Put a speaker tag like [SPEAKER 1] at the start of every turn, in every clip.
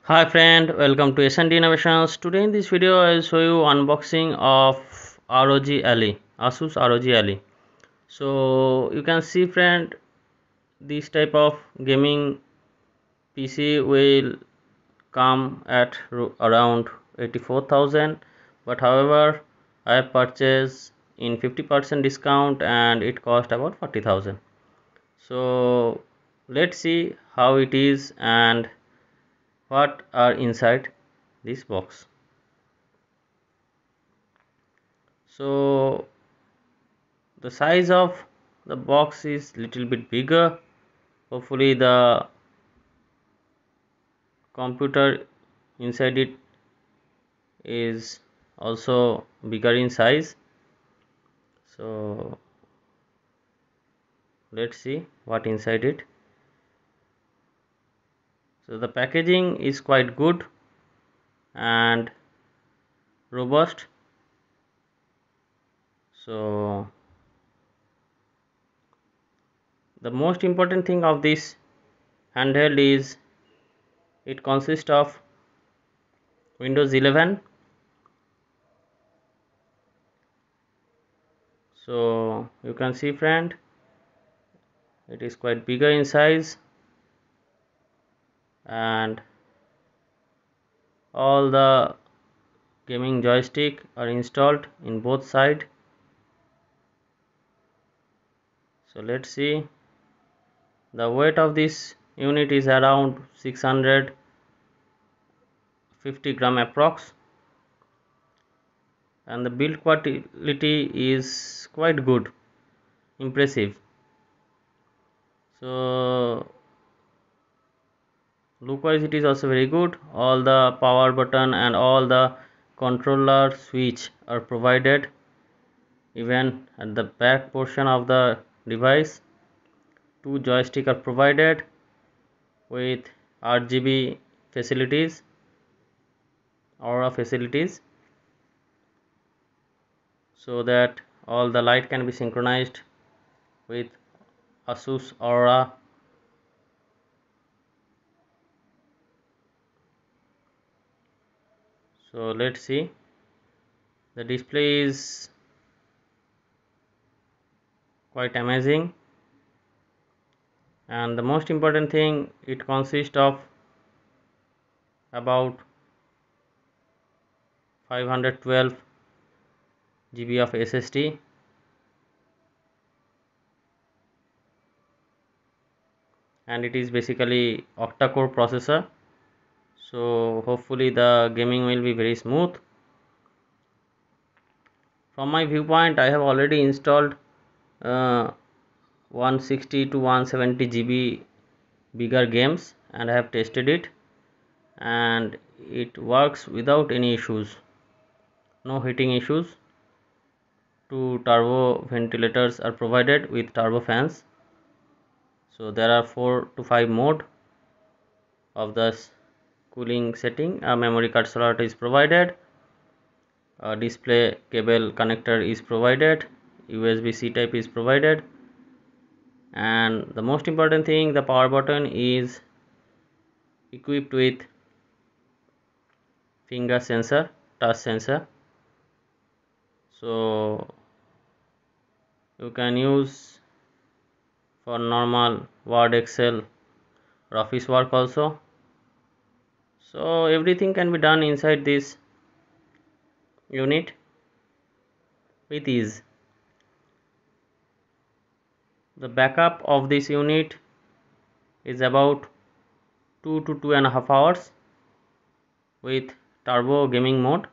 [SPEAKER 1] Hi friend, welcome to S&D Innovations. Today in this video I will show you unboxing of ROG Ally, Asus ROG Ally. So you can see friend, this type of gaming PC will come at around 84,000, but however I have purchased in 50% discount and it cost about 40,000. So let's see how it is and what are inside this box. So the size of the box is little bit bigger. Hopefully the computer inside it is also bigger in size. So let's see what inside it. So the packaging is quite good and robust. So the most important thing of this handheld is it consists of Windows 11. So you can see friend, it is quite bigger in size and all the gaming joystick are installed in both sides. So let's see, the weight of this unit is around 650 gram approx, and the build quality is quite good, impressive. So look wise it is also very good. All the power button and all the controller switch are provided. Even at the back portion of the device, two joysticks are provided with RGB facilities, aura facilities, so that all the light can be synchronized with Asus Aura. So let's see, the display is quite amazing, and the most important thing, it consists of about 512 GB of SSD, and it is basically octa-core processor. So hopefully the gaming will be very smooth. From my viewpoint, I have already installed 160 to 170 GB bigger games and I have tested it, and it works without any issues, no heating issues. Two turbo ventilators are provided with turbo fans. So there are 4 to 5 mode of the cooling setting. A memory card slot is provided, a display cable connector is provided, USB-C type is provided, and the most important thing, the power button is equipped with finger sensor, touch sensor. So you can use for normal Word, Excel or office work also. So everything can be done inside this unit with ease. The backup of this unit is about 2 to 2.5 hours with turbo gaming mode,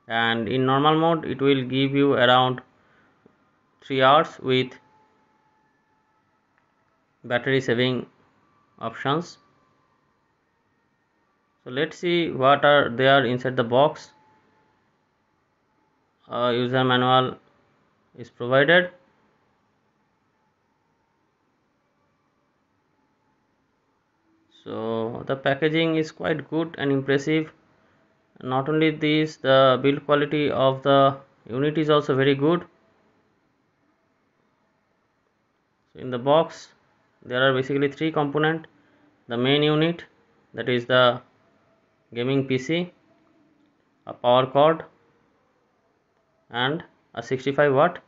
[SPEAKER 1] and in normal mode it will give you around 3 hours with battery saving options. So let's see what are there inside the box. A user manual is provided. So the packaging is quite good and impressive. Not only this, the build quality of the unit is also very good. So in the box there are basically 3 components. the main unit, that is the gaming PC, a power cord, and a 65-watt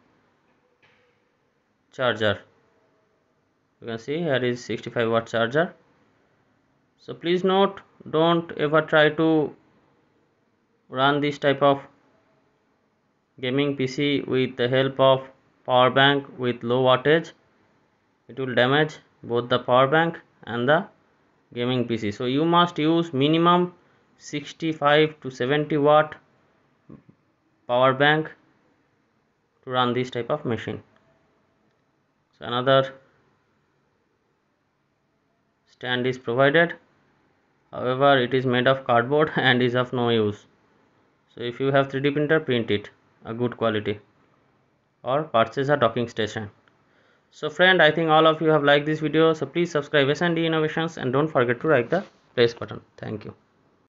[SPEAKER 1] charger. You can see here is 65-watt charger. So please note, don't ever try to run this type of gaming PC with the help of power bank with low wattage. It will damage both the power bank and the gaming PC. So you must use minimum 65 to 70 watt power bank to run this type of machine. So another stand is provided, however it is made of cardboard and is of no use. So if you have 3D printer, print it a good quality or purchase a docking station. So friend, I think all of you have liked this video, so please subscribe S&D Innovations and don't forget to like the place button. Thank you.